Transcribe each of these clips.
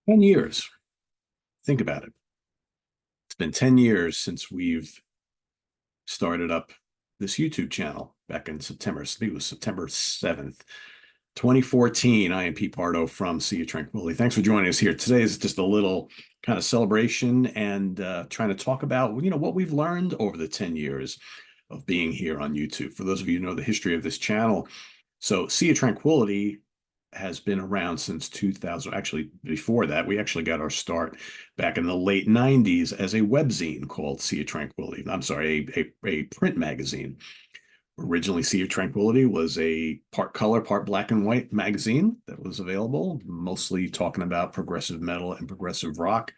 10 years. Think about it. It's been 10 years since we've started up this YouTube channel back in September. I think it was September 7th, 2014. I am Pete Pardo from Sea of Tranquility. Thanks for joining us here. Today is just a little kind of celebration and trying to talk about, what we've learned over the 10 years of being here on YouTube. For those of you who know the history of this channel, so Sea of Tranquility has been around since 2000. Actually, before that, we actually got our start back in the late 90s as a webzine called Sea of Tranquility. I'm sorry, a print magazine. Originally, Sea of Tranquility was a part color, part black and white magazine that was available, mostly talking about progressive metal and progressive rock.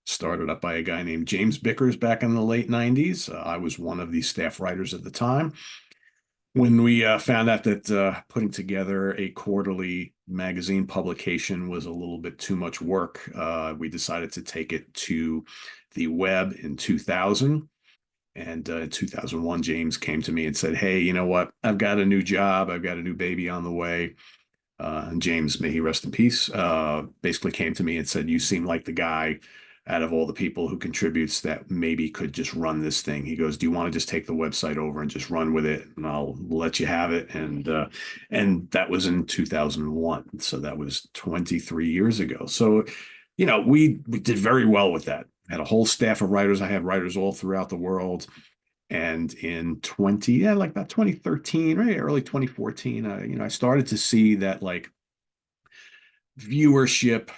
Started up by a guy named James Bickers back in the late 90s. I was one of the staff writers at the time. When we found out that putting together a quarterly magazine publication was a little bit too much work, we decided to take it to the web in 2000. And in 2001, James came to me and said, "Hey, you know what? I've got a new job. I've got a new baby on the way." And James, may he rest in peace, basically came to me and said, "You seem like the guy out of all the people who contributes that maybe could just run this thing." He goes, "Do you want to just take the website over and just run with it, and I'll let you have it?" And that was in 2001. So that was 23 years ago. So, we did very well with that. Had a whole staff of writers. I had writers all throughout the world. And in like about 2013, right, early 2014, I started to see that like viewership,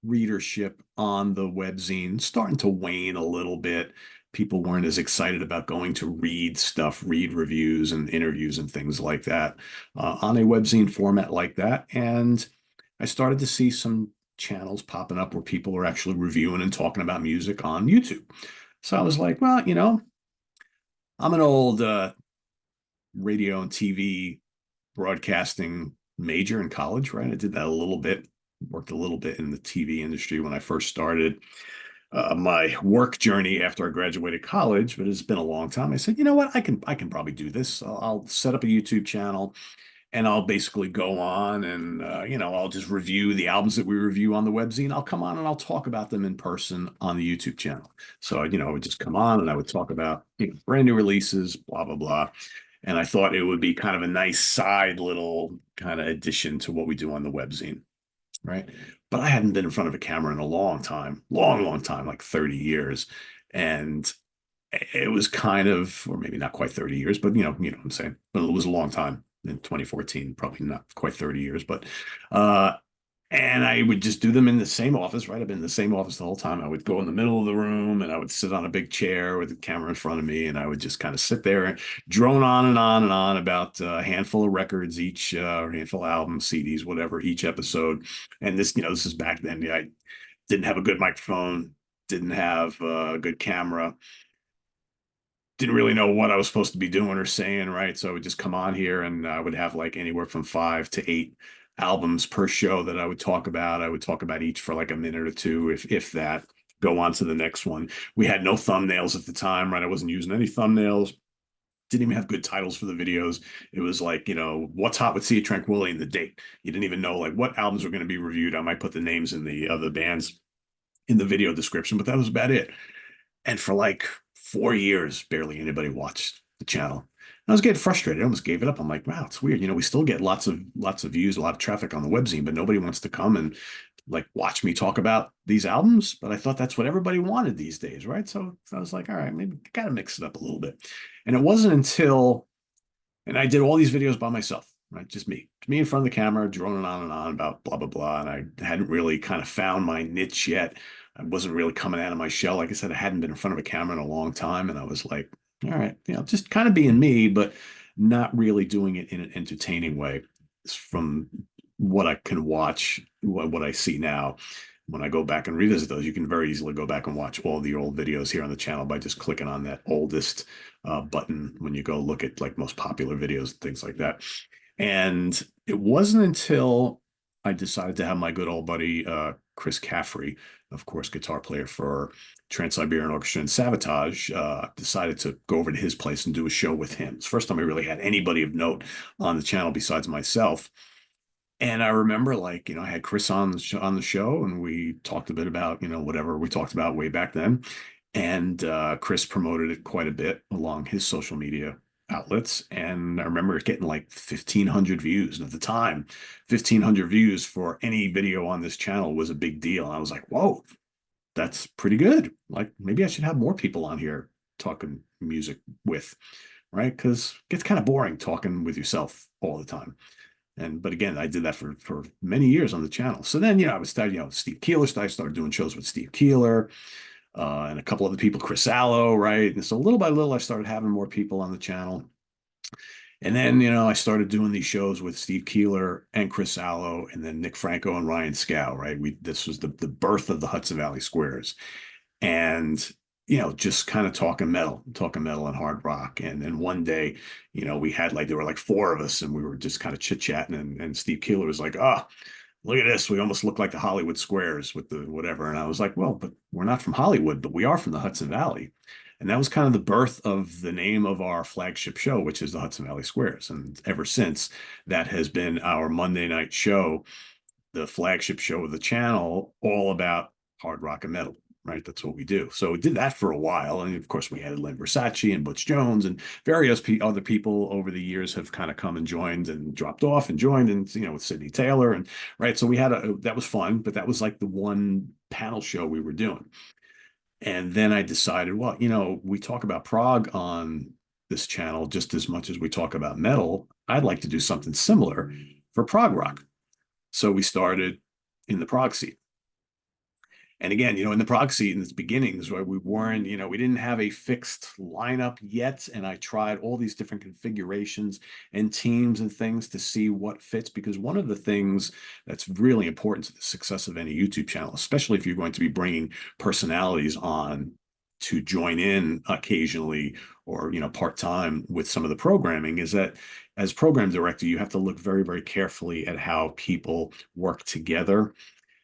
readership on the webzine starting to wane a little bit. People weren't as excited about going to read stuff, read reviews and interviews and things like that on a webzine format like that. And I started to see some channels popping up where people are actually reviewing and talking about music on YouTube. So I was like, well, I'm an old radio and TV broadcasting major in college, right? I did that a little bit, worked a little bit in the TV industry when I first started my work journey after I graduated college, but it's been a long time. I said, you know what? I can probably do this. I'll set up a YouTube channel and I'll basically go on and I'll just review the albums that we review on the webzine. I'll come on and I'll talk about them in person on the YouTube channel. So I would just come on and I would talk about brand new releases, blah blah blah. And I thought it would be kind of a nice side little kind of addition to what we do on the webzine, right? But I hadn't been in front of a camera in a long time, long, long time, like 30 years. And it was kind of, or maybe not quite 30 years, but what I'm saying. But it was a long time in 2014, probably not quite 30 years, but and I would just do them in the same office, right? I've been in the same office the whole time. I would go in the middle of the room and I would sit on a big chair with the camera in front of me and I would just kind of sit there and drone on and on and on about a handful of records each, or a handful of albums, CDs, whatever, each episode. And this is back then. Yeah, I didn't have a good microphone, didn't have a good camera, didn't really know what I was supposed to be doing or saying, right? So I would just come on here and I would have like anywhere from 5 to 8 albums per show that I would talk about. I would talk about each for like a minute or two, if that, go on to the next one. We had no thumbnails at the time, right? I wasn't using any thumbnails. Didn't even have good titles for the videos. It was like, what's hot with Sea of Tranquility and the date. You didn't even know like what albums were going to be reviewed. I might put the names in the other bands in the video description, but that was about it. And for like 4 years, barely anybody watched the channel. And I was getting frustrated. I almost gave it up. I'm like, wow, it's weird. We still get lots of views, a lot of traffic on the webzine, but nobody wants to come and like watch me talk about these albums. But I thought that's what everybody wanted these days, right? So I was like, all right, maybe gotta mix it up a little bit. And it wasn't until, and I did all these videos by myself, right? Just me in front of the camera, droning on and on about blah, blah, blah. And I hadn't really kind of found my niche yet. I wasn't really coming out of my shell. Like I said, I hadn't been in front of a camera in a long time. And I was like, all right, just kind of being me, but not really doing it in an entertaining way. It's from what I can watch, what I see now. When I go back and revisit those, you can very easily go back and watch all the old videos here on the channel by just clicking on that oldest button when you go look at like most popular videos and things like that. And it wasn't until I decided to have my good old buddy Chris Caffrey, of course, guitar player for Trans-Siberian Orchestra and Sabotage, decided to go over to his place and do a show with him. It's the first time I really had anybody of note on the channel besides myself. And I remember, like, I had Chris on the show, and we talked a bit about, whatever we talked about way back then. And Chris promoted it quite a bit along his social media outlets. And I remember it getting like 1,500 views. And at the time, 1,500 views for any video on this channel was a big deal. And I was like, whoa, that's pretty good. Like, maybe I should have more people on here talking music with, right? Because it gets kind of boring talking with yourself all the time. But again, I did that for many years on the channel. So then, I was started, Steve Keeler. I started doing shows with Steve Keeler, and a couple other people, Chris Allo, right? And so little by little, I started having more people on the channel. And then, I started doing these shows with Steve Keeler and Chris Allo, and then Nick Franco and Ryan Scow, right? This was the birth of the Hudson Valley Squares, and just kind of talking metal and hard rock. And then one day, we had like there were like four of us, and we were just kind of chit chatting, and Steve Keeler was like, "Oh, look at this, we almost look like the Hollywood Squares with the whatever." And I was like, "Well, but we're not from Hollywood, but we are from the Hudson Valley." And that was kind of the birth of the name of our flagship show, which is the Hudson Valley Squares. And ever since, that has been our Monday night show, the flagship show of the channel, all about hard rock and metal, right? That's what we do. So we did that for a while. And of course, we had Len Versace and Butch Jones and various other people over the years have kind of come and joined and dropped off and joined, and, with Sydney Taylor. And right. So we had that was fun, but that was like the one panel show we were doing. And then I decided, well, we talk about prog on this channel just as much as we talk about metal. I'd like to do something similar for prog rock. So we started in the prog scene. And again, in the prog scene in its beginnings, right, we weren't, we didn't have a fixed lineup yet. And I tried all these different configurations and teams and things to see what fits. Because one of the things that's really important to the success of any YouTube channel, especially if you're going to be bringing personalities on to join in occasionally or, part-time with some of the programming, is that as program director, you have to look very, very carefully at how people work together,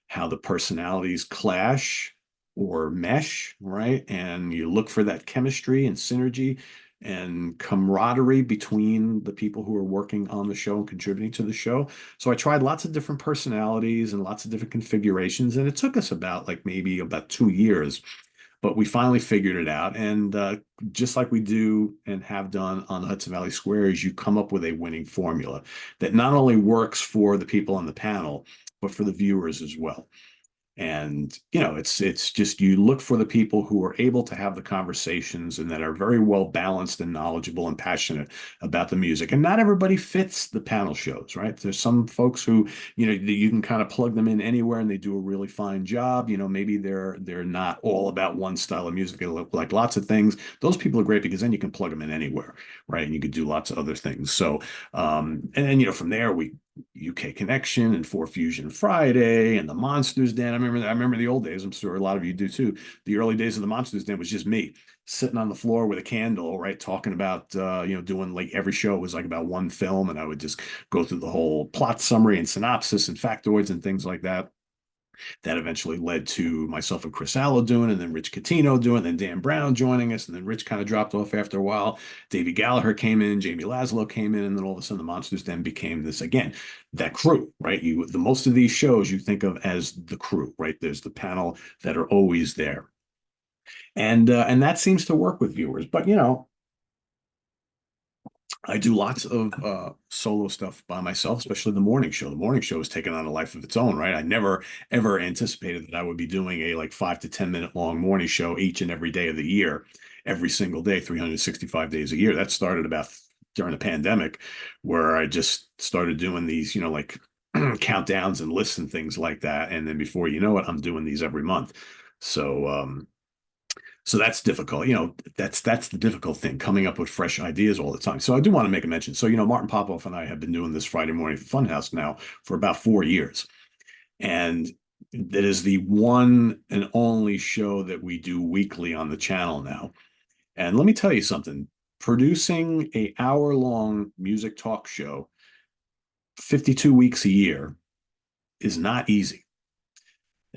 how the personalities clash or mesh, right? And you look for that chemistry and synergy and camaraderie between the people who are working on the show and contributing to the show. So I tried lots of different personalities and lots of different configurations, and it took us about like maybe about 2 years, but we finally figured it out. And just like we do and have done on the Hudson Valley Squares, you come up with a winning formula that not only works for the people on the panel, but for the viewers as well. And it's just you look for the people who are able to have the conversations and that are very well balanced and knowledgeable and passionate about the music. And not everybody fits the panel shows, right? There's some folks who, you can kind of plug them in anywhere and they do a really fine job. Maybe they're not all about one style of music. They look like lots of things. Those people are great because then you can plug them in anywhere, right? And you could do lots of other things. So and then from there we UK Connection and For Fusion Friday and the Monsters Den. I remember the old days. I'm sure a lot of you do too. The early days of the Monsters Den was just me sitting on the floor with a candle, right, talking about doing like every show was like about one film, and I would just go through the whole plot summary and synopsis and factoids and things like that. That eventually led to myself and Chris Allo doing, and then Rich Catino doing, and then Dan Brown joining us, and then Rich kind of dropped off after a while. Davey Gallagher came in, Jamie Laszlo came in, and then all of a sudden the Monsters then became this again, that crew, right? The most of these shows you think of as the crew, right? There's the panel that are always there. And that seems to work with viewers. But I do lots of solo stuff by myself, especially the morning show. The morning show has taken on a life of its own, right? I never ever anticipated that I would be doing a like 5 to 10 minute long morning show each and every day of the year, every single day, 365 days a year. That started about during the pandemic, where I just started doing these, like countdowns and lists and things like that. And then before you know it, I'm doing these every month. So so that's difficult. That's the difficult thing, coming up with fresh ideas all the time. So I do want to make a mention. So, Martin Popoff and I have been doing this Friday morning Funhouse now for about 4 years. And that is the one and only show that we do weekly on the channel now. And let me tell you something, producing a hour-long music talk show 52 weeks a year is not easy.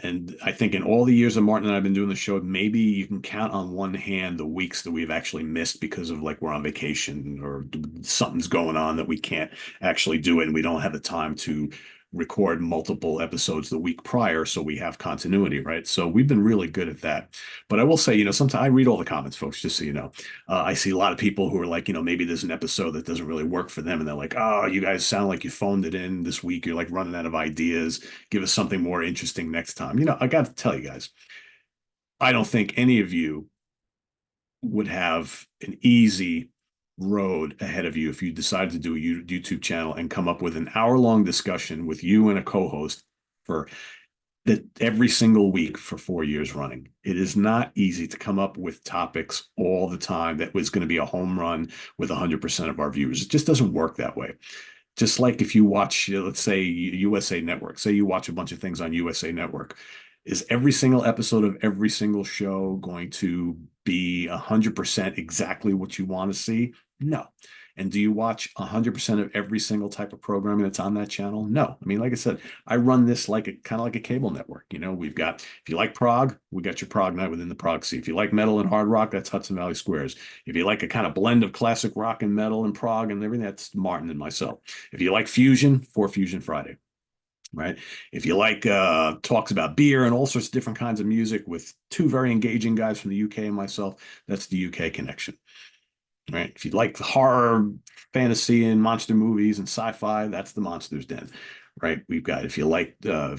And I think in all the years that Martin and I've been doing the show, maybe you can count on one hand the weeks that we've actually missed because of like we're on vacation or something's going on that we can't actually do it and we don't have the time to record multiple episodes the week prior so we have continuity, right? So we've been really good at that. But I will say, sometimes I read all the comments, folks, just so you know. I see a lot of people who are like, maybe there's an episode that doesn't really work for them. And they're like, oh, you guys sound like you phoned it in this week. You're like running out of ideas. Give us something more interesting next time. I got to tell you guys, I don't think any of you would have an easy road ahead of you if you decide to do a YouTube channel and come up with an hour-long discussion with you and a co-host for that every single week for 4 years running. It is not easy to come up with topics all the time that was going to be a home run with 100% of our viewers. It just doesn't work that way. Just like if you watch, let's say USA Network, say you watch a bunch of things on USA Network, is every single episode of every single show going to be 100% exactly what you want to see? No. And do you watch 100% of every single type of programming that's on that channel? No. I mean, like I said, I run this like a kind of like a cable network. We've got, if you like prog, we got your prog night within the prog scene. If you like metal and hard rock, that's Hudson Valley Squares. If you like a kind of blend of classic rock and metal and prog and everything, that's Martin and myself. If you like fusion, for Fusion Friday. Right. If you like talks about beer and all sorts of different kinds of music with two very engaging guys from the UK and myself, that's the UK connection. Right. If you like horror, fantasy, and monster movies and sci-fi, that's the Monsters Den. Right. We've got, if you like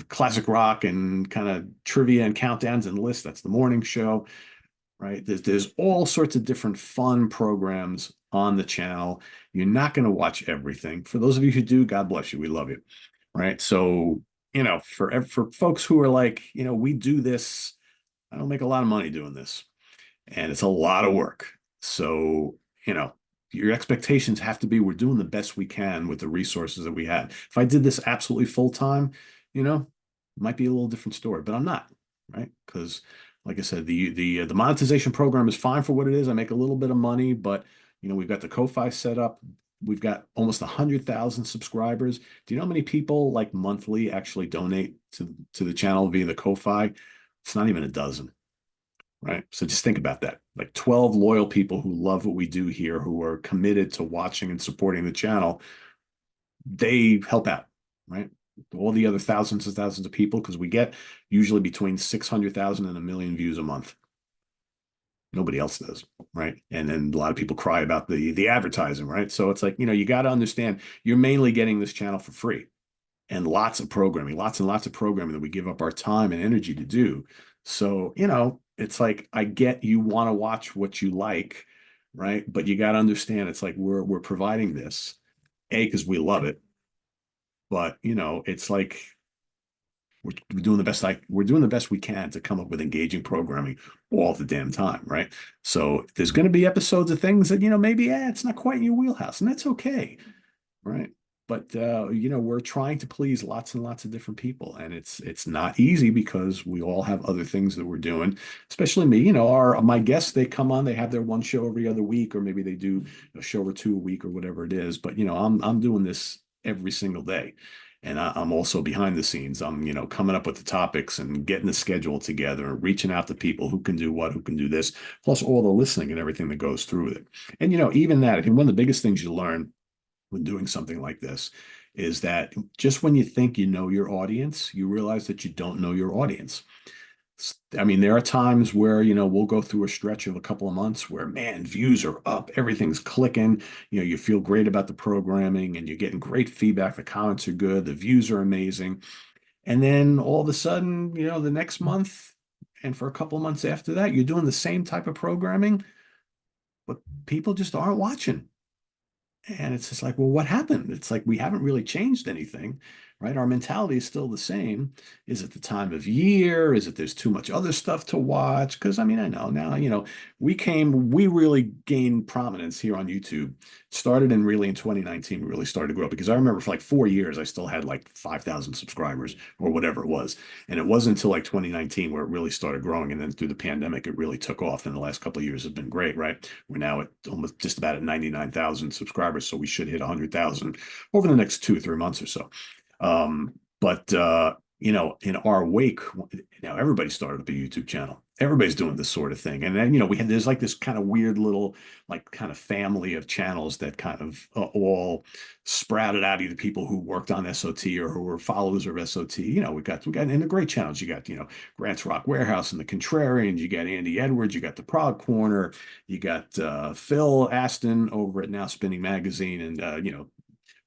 classic rock and kind of trivia and countdowns and lists, that's the morning show. Right. There's all sorts of different fun programs on the channel. You're not going to watch everything. For those of you who do, God bless you. We love you. Right. So, for folks who are like, we do this, I don't make a lot of money doing this, and it's a lot of work. So, you know, your expectations have to be we're doing the best we can with the resources that we have. If I did this absolutely full time, it might be a little different story, but I'm not, right? Because like I said, the monetization program is fine for what it is. I make a little bit of money, but we've got the Ko-Fi set up. We've got almost 100,000 subscribers. Do you know how many people like monthly actually donate to the channel via the Ko-Fi? It's not even a dozen, right? So just think about that. Like 12 loyal people who love what we do here, who are committed to watching and supporting the channel. They help out, right? All the other thousands and thousands of people, because we get usually between 600,000 and 1 million views a month. Nobody else does, right? And then a lot of people cry about the advertising, right? So it's like, you got to understand you're mainly getting this channel for free and lots of programming, lots and lots of programming that we give up our time and energy to do. So, it's like I get you want to watch what you like, right? But you got to understand it's like we're providing this, A, because we love it. But, it's like we're doing the best we're doing the best we can to come up with engaging programming all the damn time, right? So there's going to be episodes of things that maybe it's not quite in your wheelhouse, and that's okay, right? But we're trying to please lots and lots of different people, and it's not easy because we all have other things that we're doing. Especially me, my guests, they come on, they have their one show every other week, or maybe they do a show or two a week or whatever it is. But I'm doing this every single day. And I'm also behind the scenes. I'm, coming up with the topics and getting the schedule together and reaching out to people who can do what, who can do this, plus all the listening and everything that goes through with it. And, even that, I think one of the biggest things you learn when doing something like this is that just when you think you know your audience, you realize that you don't know your audience. I mean, there are times where, we'll go through a stretch of a couple of months where, man, views are up, everything's clicking, you feel great about the programming and you're getting great feedback. The comments are good, the views are amazing. And then all of a sudden, the next month and for a couple of months after that, you're doing the same type of programming, but people just aren't watching. And it's just like, well, what happened? It's like we haven't really changed anything, right? Our mentality is still the same. Is it the time of year? Is it there's too much other stuff to watch? Because I mean, I know now, we really gained prominence here on YouTube. Started in 2019, we really started to grow because I remember for like 4 years, I still had like 5,000 subscribers or whatever it was. And it wasn't until like 2019 where it really started growing. And then through the pandemic, it really took off. And the last couple of years have been great, right? We're now at almost just about at 99,000 subscribers. So we should hit 100,000 over the next 2 or 3 months or so. But in our wake, now everybody started up a YouTube channel. Everybody's doing this sort of thing. And then, there's like this kind of weird little, like kind of family of channels that kind of all sprouted out of the people who worked on SOT or who were followers of SOT. We got in the great channels. You got, Grant's Rock Warehouse and the Contrarians. You got Andy Edwards. You got the Prog Corner. You got Phil Aston over at Now Spinning Magazine. And,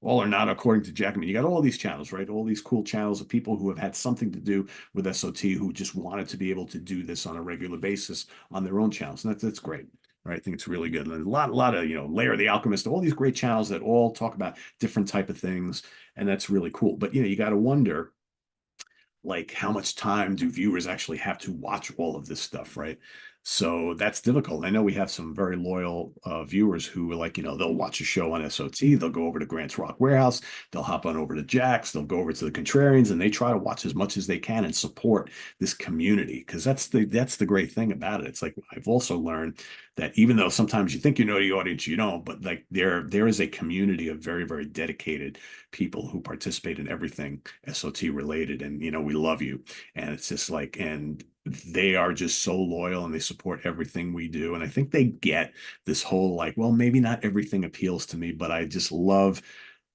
all or not according to Jackman. You got all these channels, right? All these cool channels of people who have had something to do with SOT who just wanted to be able to do this on a regular basis on their own channels. And that's great. Right. I think it's really good. And a lot of, Lair the Alchemist, all these great channels that all talk about different type of things. And that's really cool. But, you got to wonder, like, how much time do viewers actually have to watch all of this stuff, right? So that's difficult. I know we have some very loyal viewers who are like, they'll watch a show on SOT, they'll go over to Grant's Rock Warehouse, they'll hop on over to Jack's, they'll go over to the Contrarians, and they try to watch as much as they can and support this community, because that's the great thing about it. It's like, I've also learned that even though sometimes you think you know the audience, you don't, but like there is a community of very, very dedicated people who participate in everything SOT related, and we love you. And it's just like, and they are just so loyal and they support everything we do. And I think they get this whole, like, well, maybe not everything appeals to me, but I just love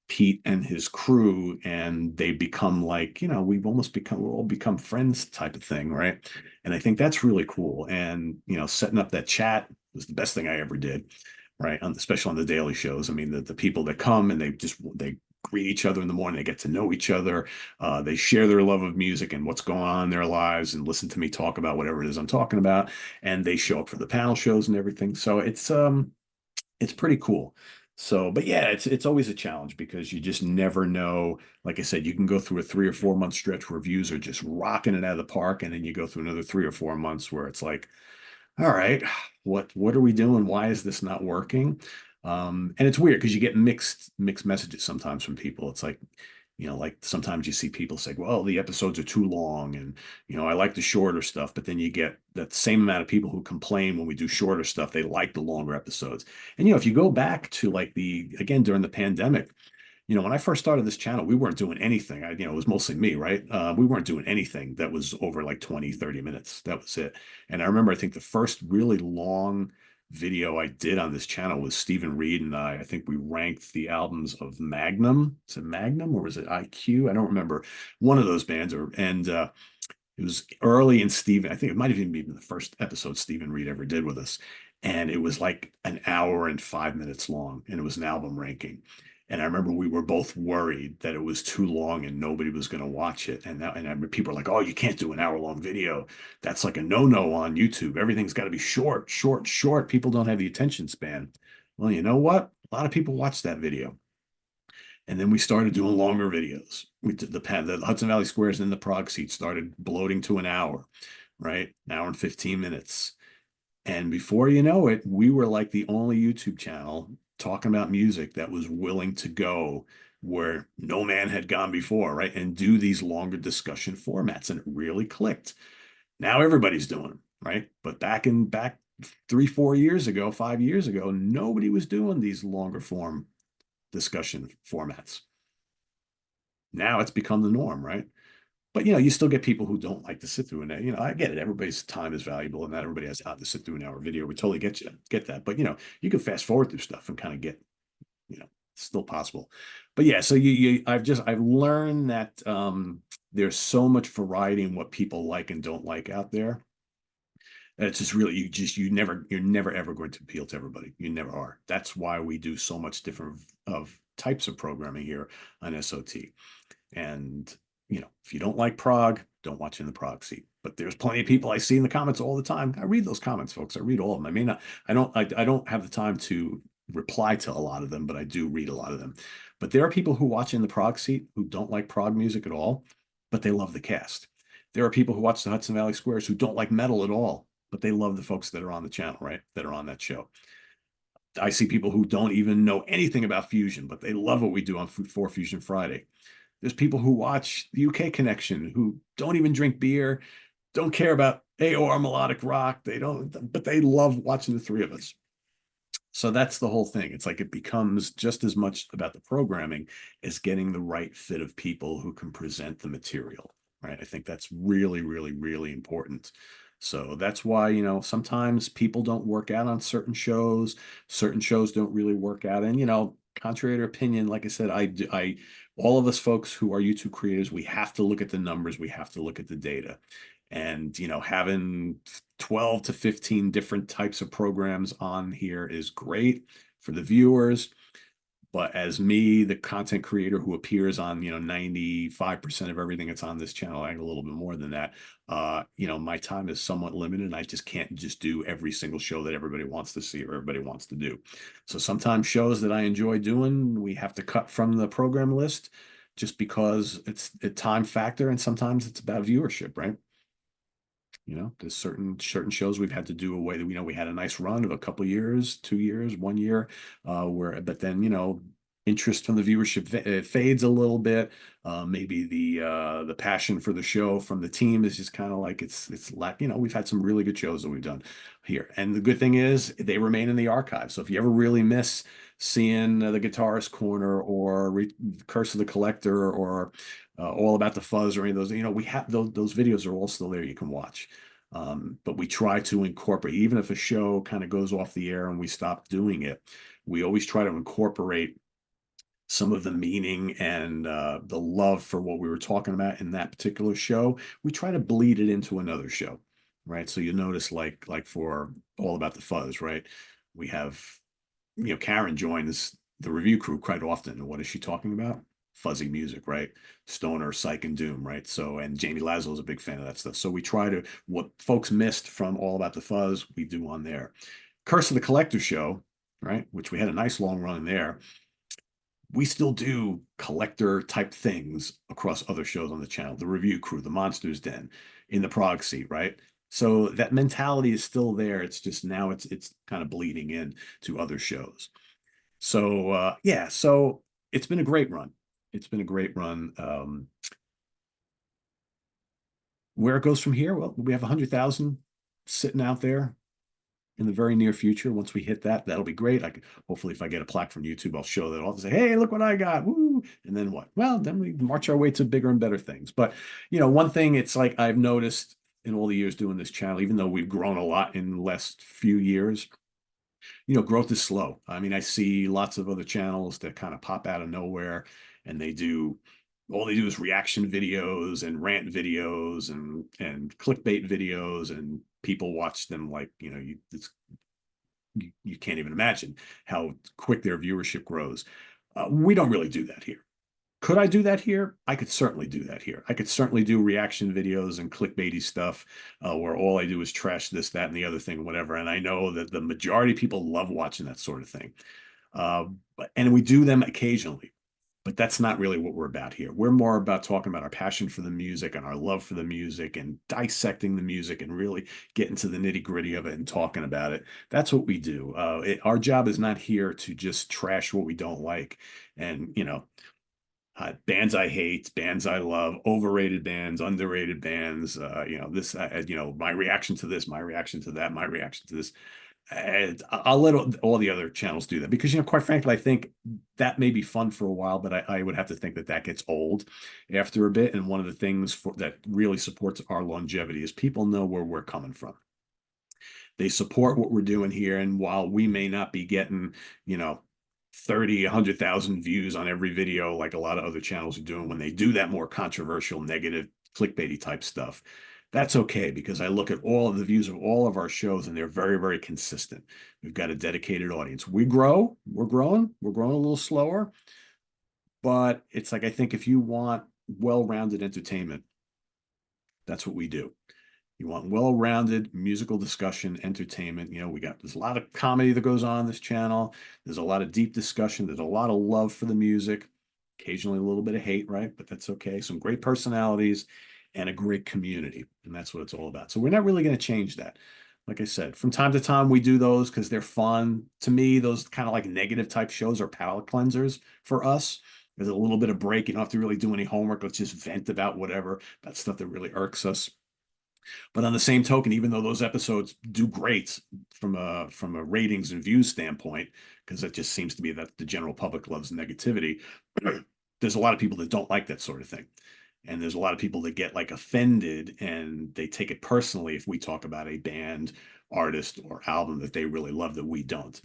Pete and his crew, and they become like, we'll all become friends type of thing, right? And I think that's really cool. And setting up that chat was the best thing I ever did, right? Especially on the daily shows. I mean, the people that come and they greet each other in the morning, they get to know each other, they share their love of music and what's going on in their lives, and listen to me talk about whatever it is I'm talking about, and they show up for the panel shows and everything. So it's pretty cool. So, but yeah, it's always a challenge because you just never know. Like I said, you can go through a 3 or 4 month stretch where views are just rocking it out of the park, and then you go through another 3 or 4 months where it's like, all right, what are we doing? Why is this not working? And it's weird because you get mixed messages sometimes from people. It's like, like sometimes you see people say, well, the episodes are too long, and I like the shorter stuff. But then you get that same amount of people who complain when we do shorter stuff. They like the longer episodes. And if you go back to like again during the pandemic, when I first started this channel, we weren't doing anything. It was mostly me, right? We weren't doing anything that was over like 20, 30 minutes. That was it. And I remember, I think the first really long video I did on this channel was Stephen Reed and I think we ranked the albums of Magnum. Is it Magnum or was it IQ? I don't remember. One of those bands. And it was early in Stephen. I think it might have even been the first episode Stephen Reed ever did with us. And it was like an hour and 5 minutes long, and it was an album ranking. And I remember we were both worried that it was too long and nobody was going to watch it. And I remember people were like, "Oh, you can't do an hour-long video. That's like a no-no on YouTube. Everything's got to be short, short, short. People don't have the attention span." Well, you know what? A lot of people watched that video. And then we started doing longer videos. We did the Hudson Valley Squares and the Prague seat started bloating to an hour, right? An hour and 15 minutes. And before you know it, we were like the only YouTube channel talking about music that was willing to go where no man had gone before, right? And do these longer discussion formats. And it really clicked. Now everybody's doing them, right? But back 3, 4 years ago, 5 years ago, nobody was doing these longer form discussion formats. Now it's become the norm, right? But you still get people who don't like to sit through and I get it. Everybody's time is valuable, and not everybody has time to sit through an hour video. We totally get that. But you can fast forward through stuff and kind of get, it's still possible. But yeah, so I've learned that there's so much variety in what people like and don't like out there. And it's just really you're never ever going to appeal to everybody. You never are. That's why we do so much different of types of programming here on SOT. And if you don't like Prague, don't watch in the Prague seat. But there's plenty of people I see in the comments all the time. I read those comments, folks. I read all of them. I may not, I don't have the time to reply to a lot of them, but I do read a lot of them. But there are people who watch in the Prague seat who don't like Prague music at all, but they love the cast. There are people who watch the Hudson Valley Squares who don't like metal at all, but they love the folks that are on the channel, right? That are on that show. I see people who don't even know anything about Fusion, but they love what we do on For Fusion Friday. There's people who watch the UK Connection who don't even drink beer, don't care about AOR melodic rock. They don't, but they love watching the three of us. So that's the whole thing. It's like it becomes just as much about the programming as getting the right fit of people who can present the material, right? I think that's really, really, really important. So that's why, sometimes people don't work out on certain shows don't really work out. And, contrary to opinion, like I said, all of us folks who are YouTube creators, we have to look at the numbers, we have to look at the data. And, having 12 to 15 different types of programs on here is great for the viewers. But as me, the content creator who appears on, 95% of everything that's on this channel, and a little bit more than that, my time is somewhat limited and I just can't just do every single show that everybody wants to see or everybody wants to do. So sometimes shows that I enjoy doing, we have to cut from the program list just because it's a time factor and sometimes it's about viewership, right? There's certain shows we've had to do away. We had a nice run of a couple years, 2 years, 1 year, where but then interest from the viewership fades a little bit. Maybe the passion for the show from the team is just kind of like it's lack. We've had some really good shows that we've done here, and the good thing is they remain in the archive. So if you ever really miss seeing the Guitarist Corner or Curse of the Collector or All About the Fuzz or any of those, we have those videos are all still there. You can watch. But we try to incorporate, even if a show kind of goes off the air and we stop doing it, we always try to incorporate some of the meaning and the love for what we were talking about in that particular show. We try to bleed it into another show, right? So you notice, like for All About the Fuzz, right? We have, Karen joins the review crew quite often. And what is she talking about? Fuzzy music, right? Stoner, psych, and doom, right? So, and Jamie Lazo is a big fan of that stuff. So we try to, what folks missed from All About the Fuzz, we do on there. Curse of the Collector show, right? Which we had a nice long run in there. We still do collector type things across other shows on the channel, the review crew, the Monsters Den, in the prog seat, right? So that mentality is still there. It's just now it's kind of bleeding in to other shows. So yeah, so it's been a great run. It's been a great run. Where it goes from here, well, we have 100,000 sitting out there in the very near future. Once we hit that, that'll be great. Hopefully, if I get a plaque from YouTube, I'll show that off and say, "Hey, look what I got!" Woo! And then what? Well, then we march our way to bigger and better things. But one thing it's like I've noticed in all the years doing this channel, even though we've grown a lot in the last few years, growth is slow. I mean, I see lots of other channels that kind of pop out of nowhere and all they do is reaction videos and rant videos and clickbait videos, and people watch them like, you can't even imagine how quick their viewership grows. We don't really do that here. Could I do that here? I could certainly do that here. I could certainly do reaction videos and clickbaity stuff where all I do is trash this, that, and the other thing, whatever. And I know that the majority of people love watching that sort of thing. And we do them occasionally, but that's not really what we're about here. We're more about talking about our passion for the music and our love for the music and dissecting the music and really getting to the nitty gritty of it and talking about it. That's what we do. Our job is not here to just trash what we don't like. And, bands I hate, bands I love, overrated bands, underrated bands. My reaction to this, my reaction to that, my reaction to this. And I'll let all the other channels do that because, quite frankly, I think that may be fun for a while, but I would have to think that gets old after a bit. And one of the things that really supports our longevity is people know where we're coming from. They support what we're doing here. And while we may not be getting, 30, 100,000 views on every video like a lot of other channels are doing, when they do that more controversial, negative, clickbaity type stuff, that's okay because I look at all of the views of all of our shows and they're very, very consistent. We've got a dedicated audience. We're growing a little slower, but it's like I think if you want well-rounded entertainment, that's what we do. You want well-rounded musical discussion, entertainment. There's a lot of comedy that goes on this channel. There's a lot of deep discussion. There's a lot of love for the music, occasionally a little bit of hate, right? But that's okay. Some great personalities and a great community. And that's what it's all about. So we're not really going to change that. Like I said, from time to time, we do those because they're fun. To me, those kind of like negative type shows are palate cleansers for us. There's a little bit of break. You don't have to really do any homework. Let's just vent about whatever, about stuff that really irks us. But on the same token, even though those episodes do great from a ratings and views standpoint, because it just seems to be that the general public loves negativity, there's a lot of people that don't like that sort of thing. And there's a lot of people that get like offended and they take it personally if we talk about a band, artist, or album that they really love that we don't.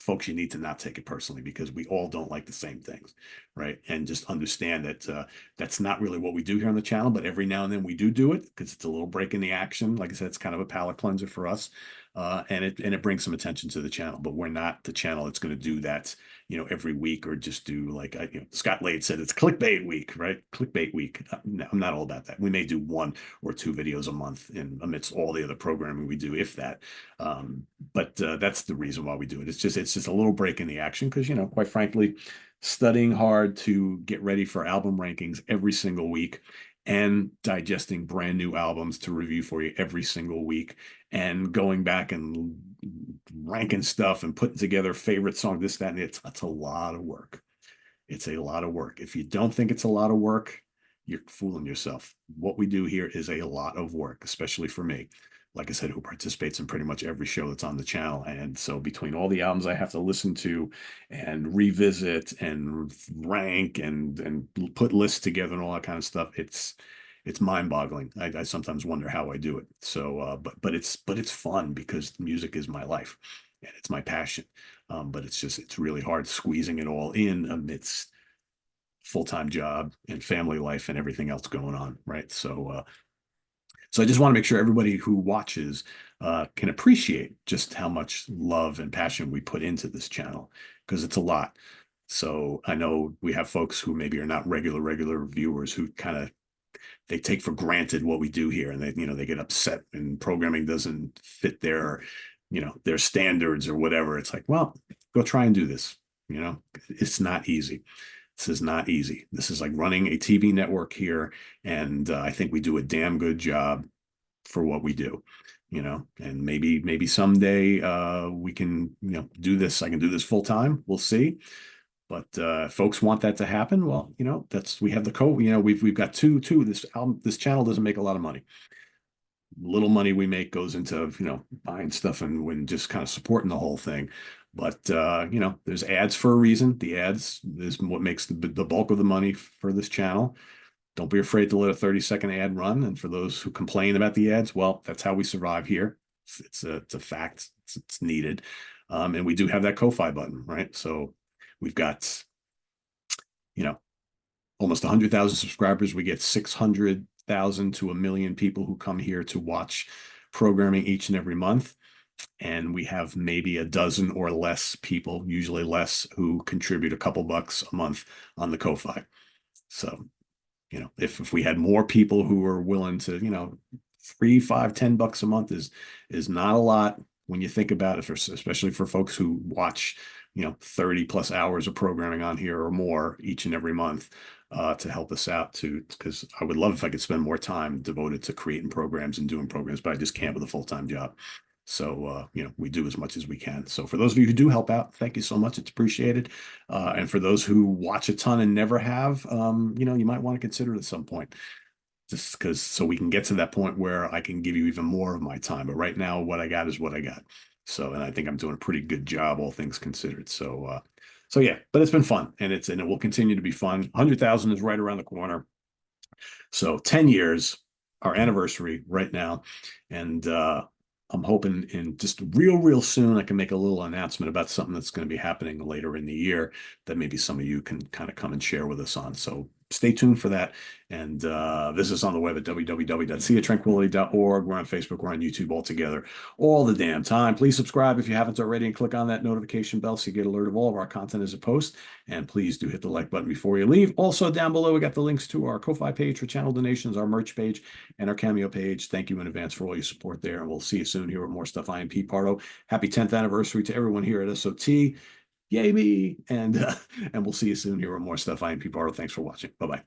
Folks, you need to not take it personally because we all don't like the same things, right? And just understand that that's not really what we do here on the channel, but every now and then we do it because it's a little break in the action. Like I said, it's kind of a palate cleanser for us. And it brings some attention to the channel, but we're not the channel that's going to do that, every week, or just do like, Scott Lade said, it's clickbait week, right? Clickbait week. No, I'm not all about that. We may do 1 or 2 videos a month in amidst all the other programming we do, if that. But that's the reason why we do it. It's just a little break in the action because, quite frankly, studying hard to get ready for album rankings every single week and digesting brand new albums to review for you every single week and going back and ranking stuff and putting together favorite song, this, that, and it's a lot of work. It's a lot of work. If you don't think it's a lot of work, you're fooling yourself. What we do here is a lot of work, especially for me. Like I said, who participates in pretty much every show that's on the channel. And so between all the albums I have to listen to and revisit and rank and put lists together and all that kind of stuff, it's mind-boggling. I sometimes wonder how I do it. So, but it's fun because music is my life and it's my passion. But it's really hard squeezing it all in amidst full-time job and family life and everything else going on, right? So I just want to make sure everybody who watches can appreciate just how much love and passion we put into this channel because it's a lot. So I know we have folks who maybe are not regular viewers who kind of they take for granted what we do here, and they get upset and programming doesn't fit their standards or whatever. It's like, well, go try and do this. It's not easy. This is not easy. This is like running a TV network here, and I think we do a damn good job for what we do. And maybe someday we can do this. I can do this full time. We'll see. But folks want that to happen. Well, we have the code. We've got two. This channel doesn't make a lot of money. Little money we make goes into buying stuff and when just kind of supporting the whole thing. But there's ads for a reason. The ads is what makes the bulk of the money for this channel. Don't be afraid to let a 30-second ad run. And for those who complain about the ads, well, that's how we survive here. It's a fact. It's needed. And we do have that Ko-Fi button, right? So we've got, almost 100,000 subscribers. We get 600,000 to 1 million people who come here to watch programming each and every month. And we have maybe a dozen or less people, usually less, who contribute a couple bucks a month on the Ko-Fi. So, if we had more people who are willing to, $3, $5, $10 a month is not a lot when you think about it, especially for folks who watch 30 plus hours of programming on here or more each and every month, to help us out because I would love if I could spend more time devoted to creating programs and doing programs, but I just can't with a full-time job. So, we do as much as we can. So for those of you who do help out, thank you so much. It's appreciated. And for those who watch a ton and never have, you might want to consider it at some point, just because so we can get to that point where I can give you even more of my time. But right now, what I got is what I got. So, and I think I'm doing a pretty good job, all things considered. So yeah, but it's been fun, and it will continue to be fun. 100,000 is right around the corner. So 10 years, our anniversary right now. And I'm hoping in just real soon, I can make a little announcement about something that's going to be happening later in the year that maybe some of you can kind of come and share with us on. So stay tuned for that. And this is on the web at www.seatranquility.org. We're on Facebook. We're on YouTube all together all the damn time. Please subscribe if you haven't already and click on that notification bell so you get alert of all of our content as it posts. And please do hit the like button before you leave. Also, down below, we got the links to our Ko-Fi page for channel donations, our merch page, and our Cameo page. Thank you in advance for all your support there. And we'll see you soon here with more stuff. I am Pete Pardo. Happy 10th anniversary to everyone here at SOT. Yay me. And we'll see you soon here with more stuff. I am Pete Pardo. Thanks for watching. Bye-bye.